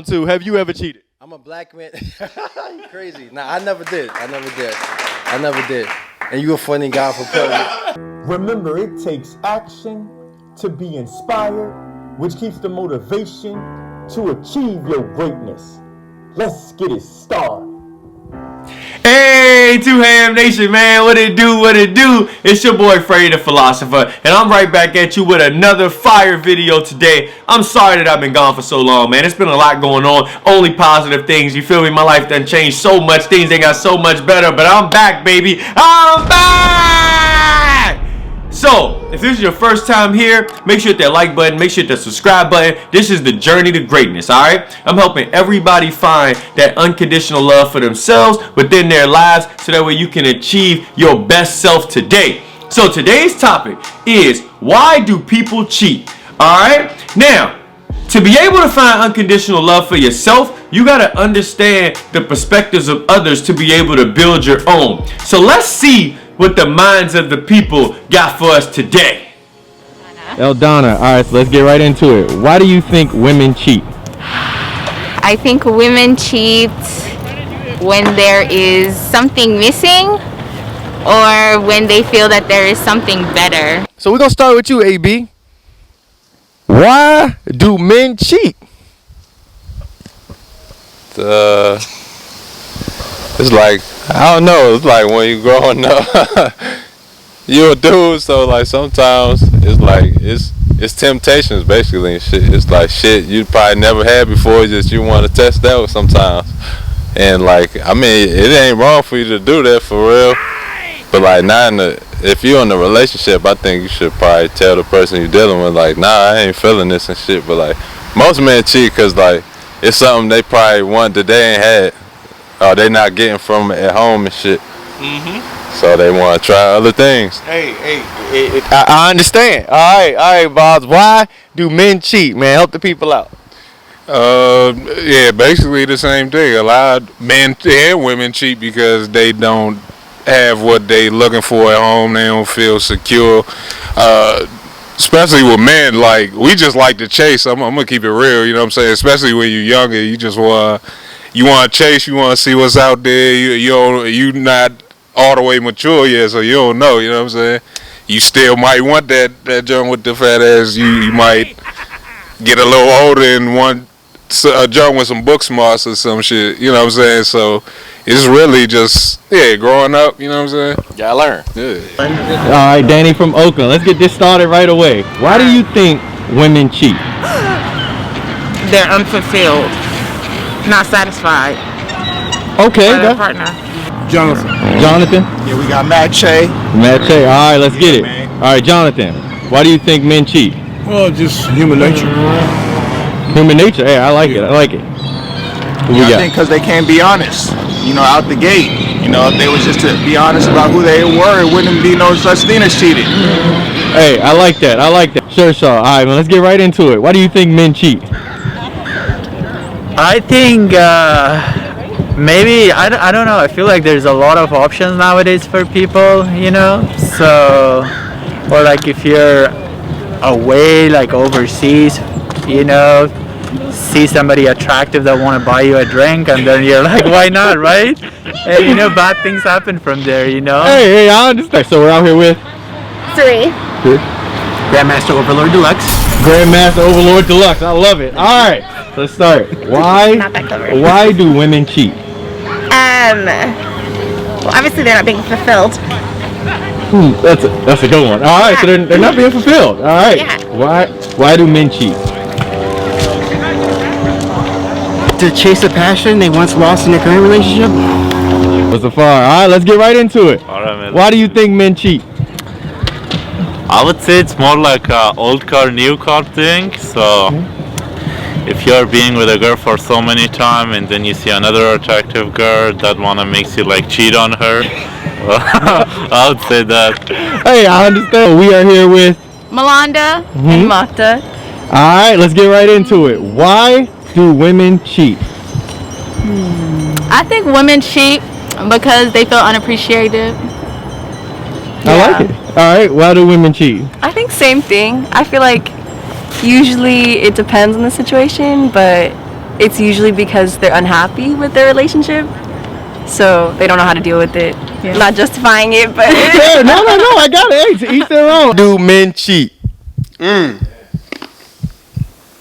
Two, have you ever cheated? I'm a black man. You crazy. Nah, I never did. I never did. And you a funny guy for putting it. Remember, it takes action to be inspired, which keeps the motivation to achieve your greatness. Let's get it started. Hey, 2 Ham Nation, man, what it do? It's your boy Freddy the Philosopher, and I'm right back at you with another fire video today. I'm sorry that I've been gone for so long, man. It's been a lot going on, only positive things, you feel me? My life done changed so much, things they got so much better, but I'm back, baby. I'm back! So, if this is your first time here, make sure to hit that like button, make sure to hit that subscribe button. This is the journey to greatness, alright? I'm helping everybody find that unconditional love for themselves within their lives so that way you can achieve your best self today. So today's topic is, why do people cheat? Alright? Now, to be able to find unconditional love for yourself, you gotta understand the perspectives of others to be able to build your own. So let's see what the minds of the people got for us today. Eldana, alright, so let's get right into it. Why do you think women cheat? I think women cheat when there is something missing or when they feel that there is something better. So we're gonna start with you, AB. Why do men cheat? It's like, I don't know, it's like when you growing up, you a dude, so like sometimes it's like, it's temptations basically and shit. It's like shit you probably never had before, just you want to test that sometimes. And like, I mean, it ain't wrong for you to do that for real, but like if you're in a relationship, I think you should probably tell the person you're dealing with, like, nah, I ain't feeling this and shit. But like, most men cheat because like, it's something they probably want that they ain't had, or they not getting from at home and shit. So they want to try other things. Hey, I understand. All right, Bob. Why do men cheat, man? Help the people out. Yeah, basically the same thing. A lot of men and women cheat because they don't have what they looking for at home. They don't feel secure. Especially with men, like, we just like to chase. I'm gonna keep it real, you know what I'm saying? Especially when you're younger, you just want to chase, you want to see what's out there. You not all the way mature yet, so you don't know, you know what I'm saying? You still might want that junk with the fat ass. You might get a little older and want a junk with some book smarts or some shit, you know what I'm saying? So it's really just, growing up, you know what I'm saying? Gotta learn. Yeah. All right, Danny from Oakland. Let's get this started right away. Why do you think women cheat? They're unfulfilled, not satisfied Okay, by their partner. Jonathan? Yeah, we got Matt Che. All right, let's get it. Man. All right, Jonathan. Why do you think men cheat? Well, just human nature. Human nature. Hey, I like it. I think because they can't be honest, out the gate. If they was just to be honest about who they were, it wouldn't be no such thing as cheating. Hey, I like that. Sure, Shaw. All right, man, let's get right into it. Why do you think men cheat? I think maybe, I don't know, I feel like there's a lot of options nowadays for people, so, or like if you're away, like overseas, see somebody attractive that want to buy you a drink, and then you're like, why not, right? And bad things happen from there, Hey, I understand. So we're out here with 3. Grandmaster Overlord Deluxe. Grandmaster Overlord Deluxe. I love it. All right, let's start. Not that clever. Why do women cheat? Well, obviously they're not being fulfilled. That's a good one. All right, so they're not being fulfilled. All right. Yeah. Why do men cheat? To chase a passion they once lost in their current relationship. What's the far? All right, let's get right into it. All right, man. Why do you think men cheat? I would say it's more like a old car, new car thing. So if you're being with a girl for so many time and then you see another attractive girl that wanna makes you like cheat on her, I would say that. Hey, I understand. We are here with Melanda and Mata. All right, let's get right into it. Why do women cheat? I think women cheat because they feel unappreciated. I like it. All right, why do women cheat? I think same thing. I feel like usually it depends on the situation, but it's usually because they're unhappy with their relationship, so they don't know how to deal with it. Yeah. Not justifying it, but Yeah, no, I got it. Hey, to each their own. Do men cheat?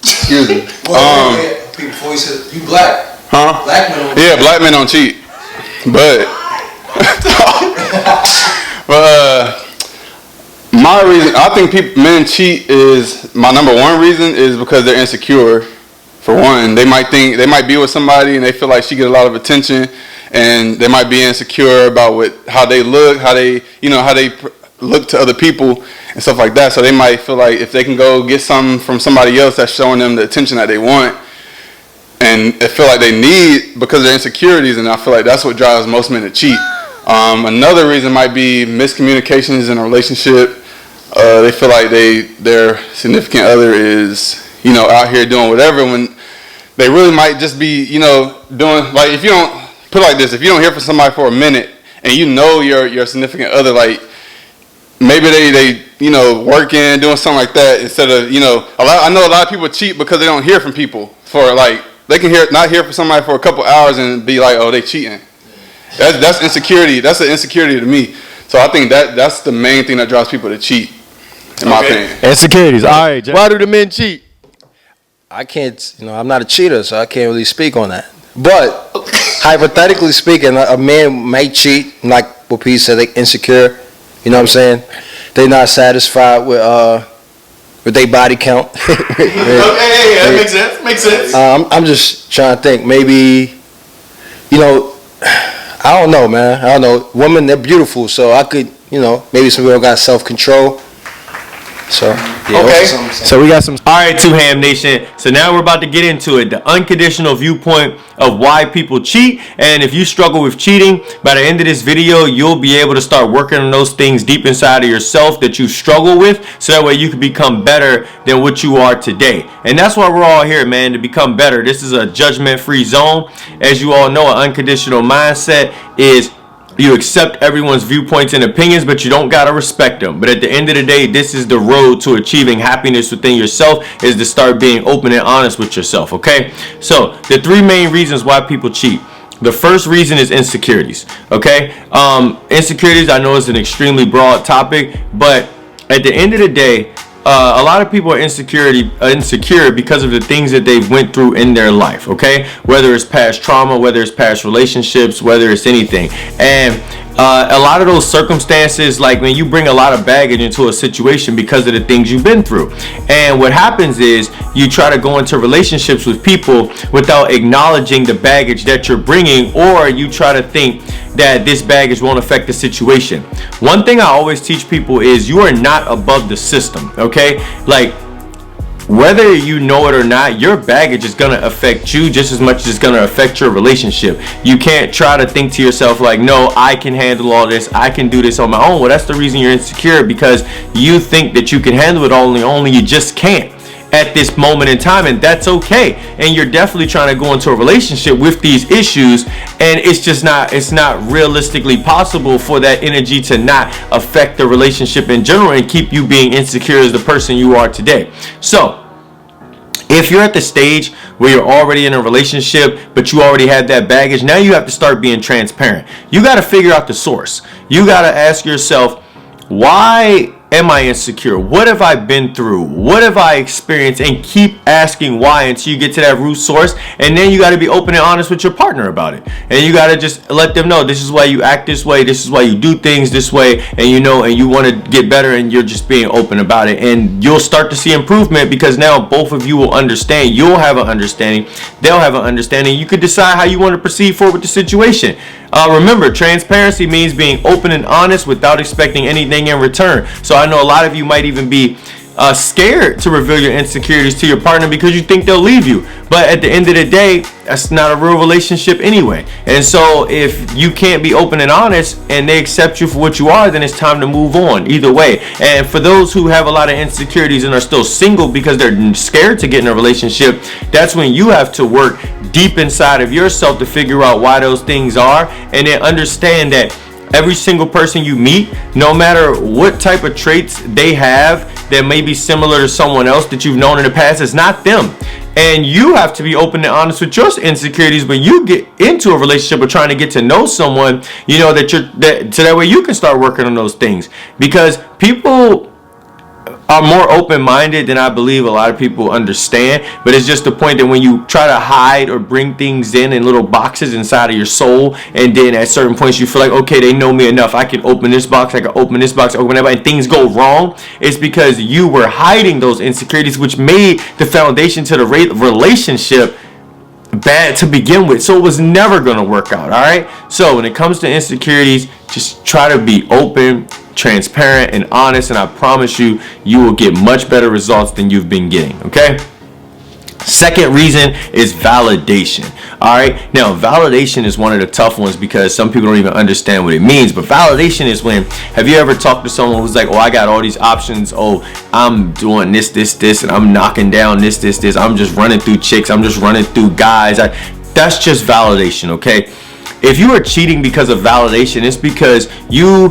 Excuse me. Before you said you black. Huh? Black men don't Yeah, black men don't cheat. But my reason, I think men cheat is my number one reason is because they're insecure. For one, they might be with somebody and they feel like she get a lot of attention, and they might be insecure about how they look, how they look to other people and stuff like that. So they might feel like if they can go get something from somebody else that's showing them the attention that they want, and they feel like they need because of their insecurities, and I feel like that's what drives most men to cheat. Another reason might be miscommunications in a relationship. They feel like their significant other is, out here doing whatever when they really might just be, doing, like, if you don't, put it like this, if you don't hear from somebody for a minute and your significant other, like, maybe they working, doing something like that instead of, I know a lot of people cheat because they don't hear from people for, like, they can not hear from somebody for a couple hours and be like, oh, they cheating. That's insecurity. That's an insecurity to me. So I think that's the main thing that drives people to cheat, in my opinion. Insecurities. All right, Jack. Why do the men cheat? I can't, I'm not a cheater, so I can't really speak on that. But hypothetically speaking, a man might cheat, like what Pete said, they insecure. You know what I'm saying? They're not satisfied with their body count. Okay, that makes sense. Makes sense. I'm just trying to think. Maybe, I don't know, man. I don't know. Women, they're beautiful, so I could, maybe some people got self-control. So, yeah. Okay. So we got some. All right, Two Ham Nation. So now we're about to get into it. The unconditional viewpoint of why people cheat. And if you struggle with cheating, by the end of this video, you'll be able to start working on those things deep inside of yourself that you struggle with. So that way you can become better than what you are today. And that's why we're all here, man, to become better. This is a judgment-free zone. As you all know, an unconditional mindset is you accept everyone's viewpoints and opinions, but you don't gotta respect them. But at the end of the day, this is the road to achieving happiness within yourself, is to start being open and honest with yourself, okay? So, the three main reasons why people cheat. The first reason is insecurities, okay? Insecurities, I know, is an extremely broad topic, but at the end of the day, a lot of people are insecure because of the things that they've went through in their life, okay? Whether it's past trauma, whether it's past relationships, whether it's anything. And a lot of those circumstances, like when you bring a lot of baggage into a situation because of the things you've been through. And what happens is you try to go into relationships with people without acknowledging the baggage that you're bringing, or you try to think that this baggage won't affect the situation. One thing I always teach people is you are not above the system, okay? Like, whether you know it or not, your baggage is going to affect you just as much as it's going to affect your relationship. You can't try to think to yourself like, no, I can handle all this, I can do this on my own. Well, that's the reason you're insecure, because you think that you can handle it only you just can't at this moment in time, and that's okay. And you're definitely trying to go into a relationship with these issues, and it's not realistically possible for that energy to not affect the relationship in general and keep you being insecure as the person you are today. So if you're at the stage where you're already in a relationship, but you already have that baggage, now you have to start being transparent. You got to figure out the source. You got to ask yourself, why am I insecure? What have I been through? What have I experienced? And keep asking why until you get to that root source. And then you got to be open and honest with your partner about it. And you got to just let them know, this is why you act this way, this is why you do things this way, and you want to get better, and you're just being open about it. And you'll start to see improvement, because now both of you will understand. You'll have an understanding, they'll have an understanding. You could decide how you want to proceed forward with the situation. Remember, transparency means being open and honest without expecting anything in return. So I know a lot of you might even be scared to reveal your insecurities to your partner because you think they'll leave you. But at the end of the day, that's not a real relationship anyway. And so if you can't be open and honest and they accept you for what you are, then it's time to move on either way. And for those who have a lot of insecurities and are still single because they're scared to get in a relationship, that's when you have to work deep inside of yourself to figure out why those things are, and then understand that every single person you meet, no matter what type of traits they have that may be similar to someone else that you've known in the past, it's not them. And you have to be open and honest with your insecurities when you get into a relationship or trying to get to know someone, you know, so that way you can start working on those things. Because people are more open-minded than I believe a lot of people understand, but it's just the point that when you try to hide or bring things in little boxes inside of your soul, and then at certain points you feel like, okay, they know me enough, I can open this box, I can open this box, open that box, and things go wrong. It's because you were hiding those insecurities, which made the foundation to the relationship bad to begin with. So it was never going to work out. All right, so when it comes to insecurities, just try to be open, transparent, and honest, and I promise you, you will get much better results than you've been getting. Okay, second reason is validation. All right, now validation is one of the tough ones because some people don't even understand what it means. But validation is when, have you ever talked to someone who's like, oh, I got all these options, oh, I'm doing this, and I'm knocking down this, I'm just running through chicks, I'm just running through guys. That's just validation. Okay, if you are cheating because of validation, it's because you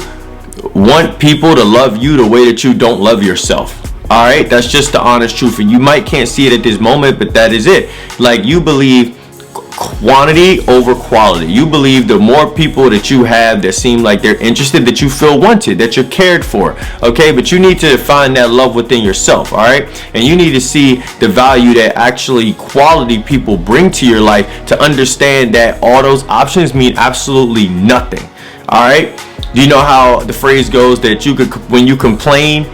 want people to love you the way that you don't love yourself. All right, that's just the honest truth, and you might can't see it at this moment, but that is it. Like, you believe quantity over quality. You believe the more people that you have that seem like they're interested, that you feel wanted, that you're cared for. Okay, but you need to find that love within yourself. All right, and you need to see the value that actually quality people bring to your life to understand that all those options mean absolutely nothing. All right, do you know how the phrase goes that you could, when you complain,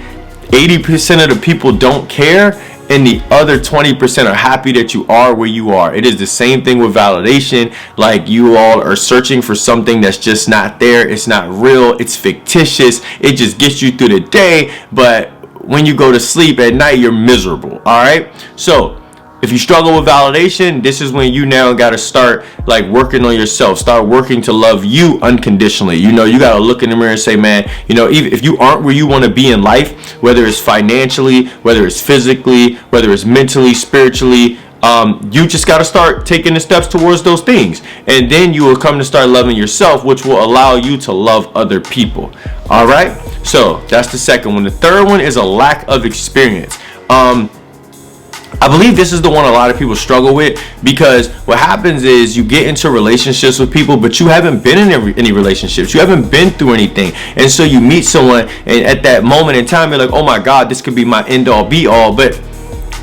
80% of the people don't care, and the other 20% are happy that you are where you are. It is the same thing with validation. Like, you all are searching for something that's just not there. It's not real. It's fictitious. It just gets you through the day, but when you go to sleep at night, you're miserable. All right, so if you struggle with validation, this is when you now got to start like working on yourself. Start working to love you unconditionally. You know, you got to look in the mirror and say, man, you know, even if you aren't where you want to be in life, whether it's financially, whether it's physically, whether it's mentally, spiritually, you just got to start taking the steps towards those things. And then you will come to start loving yourself, which will allow you to love other people. All right. So that's the second one. The third one is a lack of experience. I believe this is the one a lot of people struggle with, because what happens is you get into relationships with people, but you haven't been in any relationships. You haven't been through anything. And so you meet someone, and at that moment in time, you're like, oh my God, this could be my end all be all. But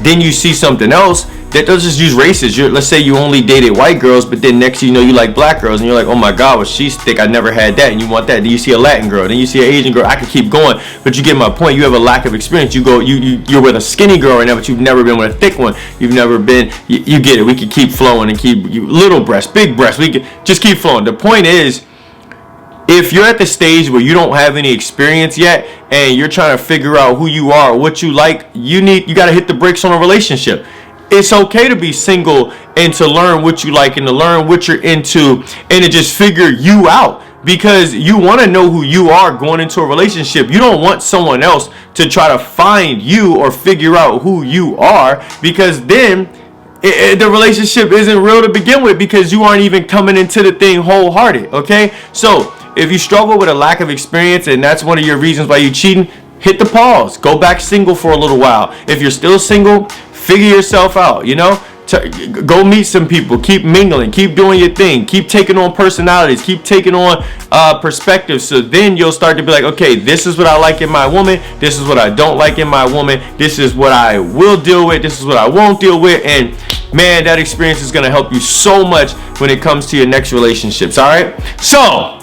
then you see something else that does just use races. Let's say you only dated white girls, but then next you know you like black girls, and you're like, oh my God, well, she's thick, I never had that, and you want that. Then you see a Latin girl, then you see an Asian girl. I could keep going, but you get my point. You have a lack of experience. You're with a skinny girl right now, but you've never been with a thick one. You've never been. You get it. We could keep flowing and keep little breasts, big breasts. We could just keep flowing. The point is, if you're at the stage where you don't have any experience yet, and you're trying to figure out who you are, what you like, you got to hit the brakes on a relationship. It's okay to be single and to learn what you like and to learn what you're into and to just figure you out, because you want to know who you are going into a relationship. You don't want someone else to try to find you or figure out who you are, because then the relationship isn't real to begin with, because you aren't even coming into the thing wholehearted. Okay, so if you struggle with a lack of experience and that's one of your reasons why you're cheating, hit the pause. Go back single for a little while. If you're still single, figure yourself out, you know, go meet some people, keep mingling, keep doing your thing, keep taking on personalities, keep taking on perspectives. So then you'll start to be like, okay, this is what I like in my woman, this is what I don't like in my woman, this is what I will deal with, this is what I won't deal with. And man, that experience is going to help you so much when it comes to your next relationships. All right, so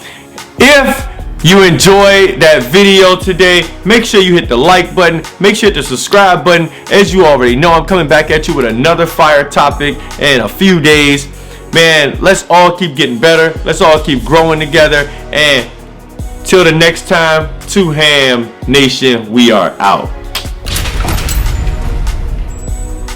if you enjoyed that video today, make sure you hit the like button, make sure you hit the subscribe button. As you already know, I'm coming back at you with another fire topic in a few days. Man, let's all keep getting better, let's all keep growing together, and till the next time, 2 Ham Nation, we are out.